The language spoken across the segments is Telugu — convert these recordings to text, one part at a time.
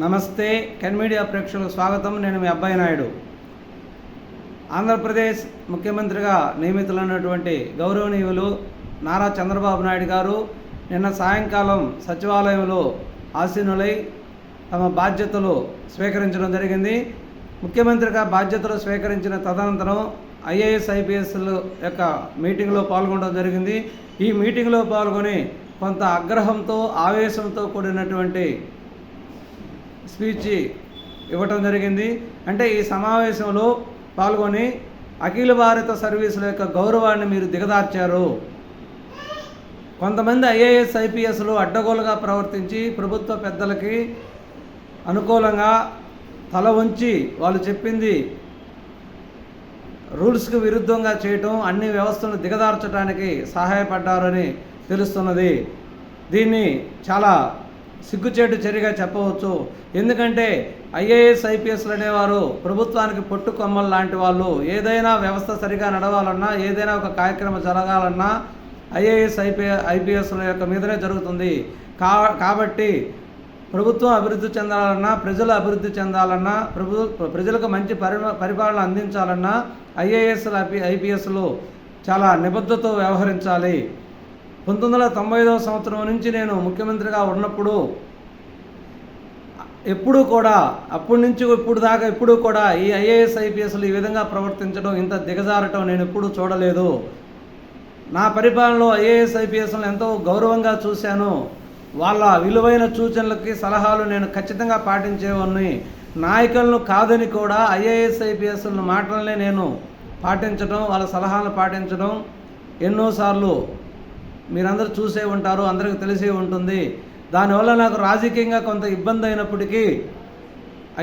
నమస్తే కెన్ మీడియా ప్రేక్షకులకు స్వాగతం. నేను మీ అబ్బాయి నాయుడు. ఆంధ్రప్రదేశ్ ముఖ్యమంత్రిగా నియమితులైనటువంటి గౌరవనీయులు నారా చంద్రబాబు నాయుడు గారు నిన్న సాయంకాలం సచివాలయంలో ఆసీనులై తమ బాధ్యతలు స్వీకరించడం జరిగింది. ముఖ్యమంత్రిగా బాధ్యతలు స్వీకరించిన తదనంతరం ఐఏఎస్ ఐపీఎస్ల యొక్క మీటింగ్లో పాల్గొనడం జరిగింది. ఈ మీటింగ్లో పాల్గొని కొంత ఆగ్రహంతో ఆవేశంతో కూడినటువంటి స్పీచ్ ఇవ్వటం జరిగింది. అంటే ఈ సమావేశంలో పాల్గొని అఖిల భారత సర్వీసుల యొక్క గౌరవాన్ని మీరు దిగదార్చారు. కొంతమంది ఐఏఎస్ ఐపీఎస్లు అడ్డగోలుగా ప్రవర్తించి ప్రభుత్వ పెద్దలకి అనుకూలంగా తల వంచి వాళ్ళు చెప్పింది రూల్స్కి విరుద్ధంగా చేయటం, అన్ని వ్యవస్థలను దిగదార్చడానికి సహాయపడ్డారని తెలుస్తున్నది. దీన్ని చాలా సిగ్గుచేటు చర్యగా చెప్పవచ్చు. ఎందుకంటే ఐఏఎస్ ఐపీఎస్లు అనేవారు ప్రభుత్వానికి పొట్టు కొమ్మలు లాంటి వాళ్ళు. ఏదైనా వ్యవస్థ సరిగా నడవాలన్నా, ఏదైనా ఒక కార్యక్రమం జరగాలన్నా ఐఏఎస్ ఐపీఎస్ల యొక్క మీదనే జరుగుతుంది. కాబట్టి ప్రభుత్వం అభివృద్ధి చెందాలన్నా, ప్రజలు అభివృద్ధి చెందాలన్నా, ప్రజలకు మంచి పరిపాలన అందించాలన్నా ఐపీఎస్లు చాలా నిబద్ధతతో వ్యవహరించాలి. 1995వ సంవత్సరం నుంచి నేను ముఖ్యమంత్రిగా ఉన్నప్పుడు ఎప్పుడూ కూడా అప్పటి నుంచి ఇప్పుడు దాకా ఎప్పుడూ కూడా ఈ ఐఏఎస్ ఐపీఎస్లు ఈ విధంగా ప్రవర్తించడం, ఇంత దిగజారటం నేను ఎప్పుడూ చూడలేదు. నా పరిపాలనలో ఐఏఎస్ ఐపీఎస్లను ఎంతో గౌరవంగా చూశాను. వాళ్ళ విలువైన సూచనలకి సలహాలు నేను ఖచ్చితంగా పాటించేవాడిని. నాయకులను కాదని కూడా ఐఏఎస్ ఐపీఎస్ల మాటలనే నేను పాటించడం, వాళ్ళ సలహాలను పాటించడం ఎన్నోసార్లు మీరందరూ చూసే ఉంటారు, అందరికీ తెలిసే ఉంటుంది. దానివల్ల నాకు రాజకీయంగా కొంత ఇబ్బంది అయినప్పటికీ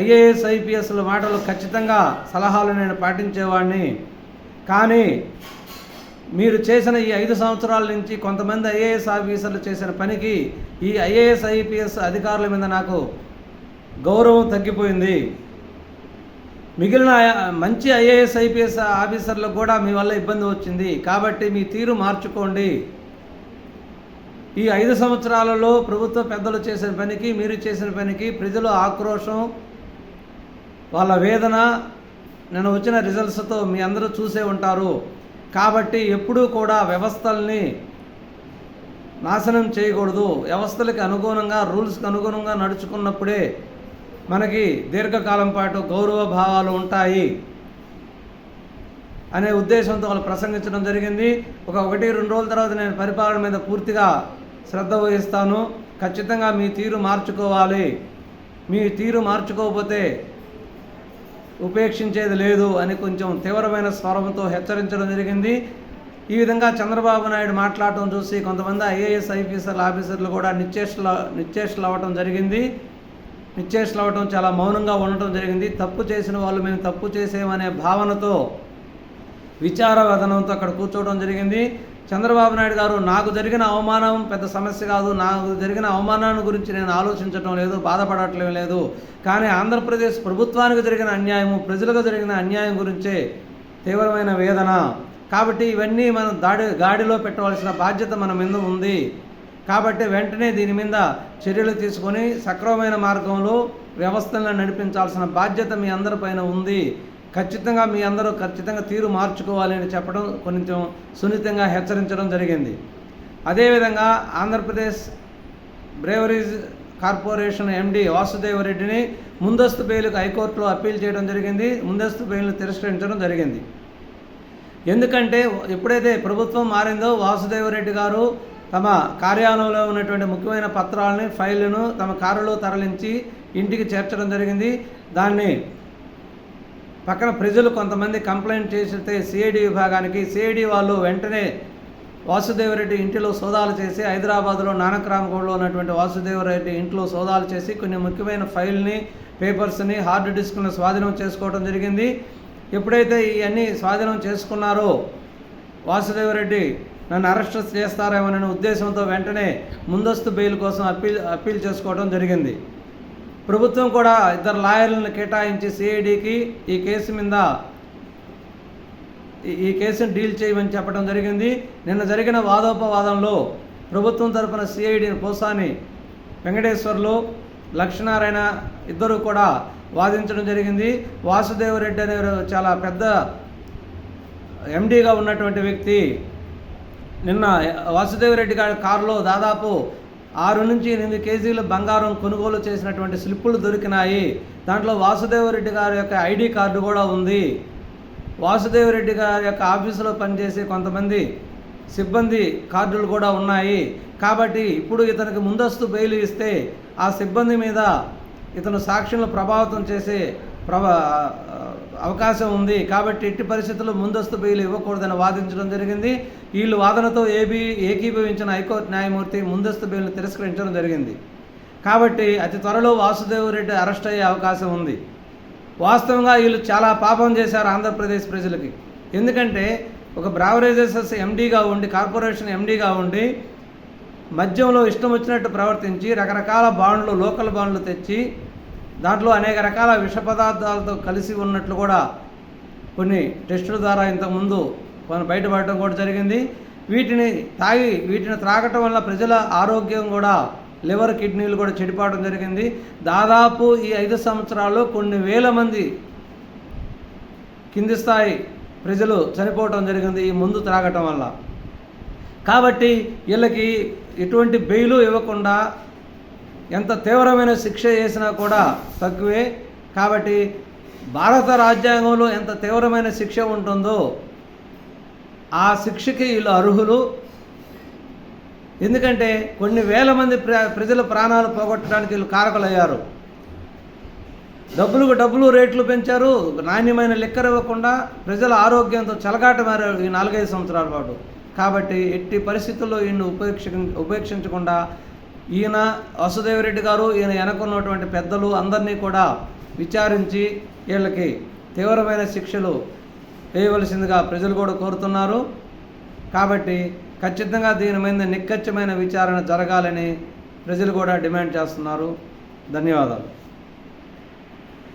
ఐఏఎస్ ఐపీఎస్ల మాటలు ఖచ్చితంగా సలహాలు నేను పాటించేవాడిని. కానీ మీరు చేసిన ఈ 5 సంవత్సరాల నుంచి కొంతమంది ఐఏఎస్ ఆఫీసర్లు చేసిన పనికి ఈ ఐఏఎస్ ఐపీఎస్ అధికారుల మీద నాకు గౌరవం తగ్గిపోయింది. మిగిలిన మంచి ఐఏఎస్ ఐపీఎస్ ఆఫీసర్లకు కూడా మీ వల్ల ఇబ్బంది వచ్చింది. కాబట్టి మీ తీరు మార్చుకోండి. ఈ 5 సంవత్సరాలలో ప్రభుత్వ పెద్దలు చేసిన పనికి, మీరు చేసిన పనికి ప్రజలు ఆక్రోశం, వాళ్ళ వేదన నేను వచ్చిన రిజల్ట్స్తో మీ అందరూ చూసే ఉంటారు. కాబట్టి ఎప్పుడూ కూడా వ్యవస్థల్ని నాశనం చేయకూడదు. వ్యవస్థలకి అనుగుణంగా, రూల్స్కి అనుగుణంగా నడుచుకున్నప్పుడే మనకి దీర్ఘకాలం పాటు గౌరవ భావాలు ఉంటాయి అనే ఉద్దేశంతో వాళ్ళు ప్రసంగించడం జరిగింది. 1-2 రోజుల తర్వాత నేను పరిపాలన మీద పూర్తిగా శ్రద్ధ వహిస్తాను. ఖచ్చితంగా మీ తీరు మార్చుకోవాలి. మీ తీరు మార్చుకోకపోతే ఉపేక్షించేది లేదు అని కొంచెం తీవ్రమైన స్వరంతో హెచ్చరించడం జరిగింది. ఈ విధంగా చంద్రబాబు నాయుడు మాట్లాడటం చూసి కొంతమంది ఐఏఎస్ ఆఫీసర్లు కూడా నిశ్చేష్లు అవ్వటం జరిగింది. నిశ్చేష్లు అవ్వటం, చాలా మౌనంగా ఉండటం జరిగింది. తప్పు చేసిన వాళ్ళు మేము తప్పు చేసేమనే భావనతో, విచారవదనంతో అక్కడ కూర్చోవడం జరిగింది. చంద్రబాబు నాయుడు గారు, నాకు జరిగిన అవమానం పెద్ద సమస్య కాదు, నాకు జరిగిన అవమానాన్ని గురించి నేను ఆలోచించటం లేదు, బాధపడటం లేదు. కానీ ఆంధ్రప్రదేశ్ ప్రభుత్వానికి జరిగిన అన్యాయము, ప్రజలకు జరిగిన అన్యాయం గురించే తీవ్రమైన వేదన. కాబట్టి ఇవన్నీ మనం గాడిలో పెట్టవలసిన బాధ్యత మన మీద ఉంది. కాబట్టి వెంటనే దీని మీద చర్యలు తీసుకొని సక్రమమైన మార్గంలో వ్యవస్థలను నడిపించాల్సిన బాధ్యత మీ అందరిపైన ఉంది. ఖచ్చితంగా మీ అందరూ తీరు మార్చుకోవాలి అని చెప్పడం, కొంచెం సున్నితంగా హెచ్చరించడం జరిగింది. అదేవిధంగా ఆంధ్రప్రదేశ్ బ్రేవరీస్ కార్పొరేషన్ ఎండి వాసుదేవరెడ్డిని ముందస్తు బెయిల్కు హైకోర్టులో అప్పీల్ చేయడం జరిగింది. ముందస్తు బెయిల్ను తిరస్కరించడం జరిగింది. ఎందుకంటే ఎప్పుడైతే ప్రభుత్వం మారిందో వాసుదేవరెడ్డి గారు తమ కార్యాలయంలో ఉన్నటువంటి ముఖ్యమైన పత్రాలని, ఫైళ్ళను తమ కారులో తరలించి ఇంటికి చేర్చడం జరిగింది. దాన్ని పక్కన ప్రజలు కొంతమంది కంప్లైంట్ చేస్తే సిఐడి విభాగానికి, సిఐడి వాళ్ళు వెంటనే వాసుదేవరెడ్డి ఇంటిలో సోదాలు చేసి, హైదరాబాద్లో నానక్రామ్గూడలో ఉన్నటువంటి వాసుదేవరెడ్డి ఇంట్లో సోదాలు చేసి కొన్ని ముఖ్యమైన ఫైల్ని, పేపర్స్ని, హార్డ్ డిస్క్ని స్వాధీనం చేసుకోవడం జరిగింది. ఎప్పుడైతే ఇవన్నీ స్వాధీనం చేసుకున్నారో వాసుదేవరెడ్డి నన్ను అరెస్ట్ చేస్తారేమోననే ఉద్దేశంతో వెంటనే ముందస్తు బెయిల్ కోసం అప్పీల్ చేసుకోవడం జరిగింది. ప్రభుత్వం కూడా 2 లాయర్లను కేటాయించి సిఐడికి ఈ కేసును డీల్ చేయమని చెప్పడం జరిగింది. నిన్న జరిగిన వాదోపవాదంలో ప్రభుత్వం తరపున సిఐడి పోసాని వెంకటేశ్వర్లు, లక్ష్మీనారాయణ ఇద్దరు కూడా వాదించడం జరిగింది. వాసుదేవరెడ్డి అనే చాలా పెద్ద ఎండీగా ఉన్నటువంటి వ్యక్తి నిన్న వాసుదేవరెడ్డి గారి కారులో దాదాపు 6 నుంచి 8 కేజీల బంగారం కొనుగోలు చేసినటువంటి స్లిప్పులు దొరికినాయి. దాంట్లో వాసుదేవరెడ్డి గారి యొక్క ఐడి కార్డు కూడా ఉంది. వాసుదేవరెడ్డి గారి యొక్క ఆఫీసులో పనిచేసే కొంతమంది సిబ్బంది కార్డులు కూడా ఉన్నాయి. కాబట్టి ఇప్పుడు ఇతనికి ముందస్తు బెయిల్ ఇస్తే ఆ సిబ్బంది మీద ఇతను సాక్షులను ప్రభావితం చేసే అవకాశం ఉంది. కాబట్టి ఎట్టి పరిస్థితుల్లో ముందస్తు బెయిల్ ఇవ్వకూడదని వాదించడం జరిగింది. వీళ్ళు వాదనతో ఏకీభవించిన హైకోర్టు న్యాయమూర్తి ముందస్తు బెయిల్ను తిరస్కరించడం జరిగింది. కాబట్టి అతి త్వరలో వాసుదేవరెడ్డి అరెస్ట్ అయ్యే అవకాశం ఉంది. వాస్తవంగా వీళ్ళు చాలా పాపం చేశారు ఆంధ్రప్రదేశ్ ప్రజలకి. ఎందుకంటే ఒక బ్రావరేజెస్ ఎండీగా ఉండి, కార్పొరేషన్ ఎండీగా ఉండి మద్యంలో ఇష్టం వచ్చినట్టు ప్రవర్తించి రకరకాల బాండ్లు, లోకల్ బాండ్లు తెచ్చి దాంట్లో అనేక రకాల విష పదార్థాలతో కలిసి ఉన్నట్లు కూడా కొన్ని టెస్టుల ద్వారా ఇంతకుముందు బయటపడటం కూడా జరిగింది. వీటిని త్రాగటం వల్ల ప్రజల ఆరోగ్యం కూడా, లివర్, కిడ్నీలు కూడా చెడిపోవడం జరిగింది. దాదాపు ఈ 5 సంవత్సరాల్లో కొన్ని వేల మంది కింది స్థాయి ప్రజలు చనిపోవటం జరిగింది ఈ మందు త్రాగటం వల్ల. కాబట్టి వీళ్ళకి ఎటువంటి బెయిలు ఇవ్వకుండా ఎంత తీవ్రమైన శిక్ష వేసినా కూడా తక్కువే. కాబట్టి భారత రాజ్యాంగంలో ఎంత తీవ్రమైన శిక్ష ఉంటుందో ఆ శిక్షకి వీళ్ళు అర్హులు. ఎందుకంటే కొన్ని వేల మంది ప్రజల ప్రాణాలు పోగొట్టడానికి వీళ్ళు కారకులయ్యారు. డబ్బులు రేట్లు పెంచారు, నాణ్యమైన లిక్కర్ ఇవ్వకుండా ప్రజల ఆరోగ్యంతో చెలగాటమారారు ఈ 4-5 సంవత్సరాల పాటు. కాబట్టి ఎట్టి పరిస్థితుల్లో ఈయన్ని ఉపేక్షించకుండా ఈయన వాసుదేవరెడ్డి గారు, ఈయన వెనకున్నటువంటి పెద్దలు అందరినీ కూడా విచారించి వీళ్ళకి తీవ్రమైన శిక్షలు వేయవలసిందిగా ప్రజలు కూడా కోరుతున్నారు. కాబట్టి ఖచ్చితంగా దీని మీద నిక్కచ్చమైన విచారణ జరగాలని ప్రజలు కూడా డిమాండ్ చేస్తున్నారు. ధన్యవాదాలు.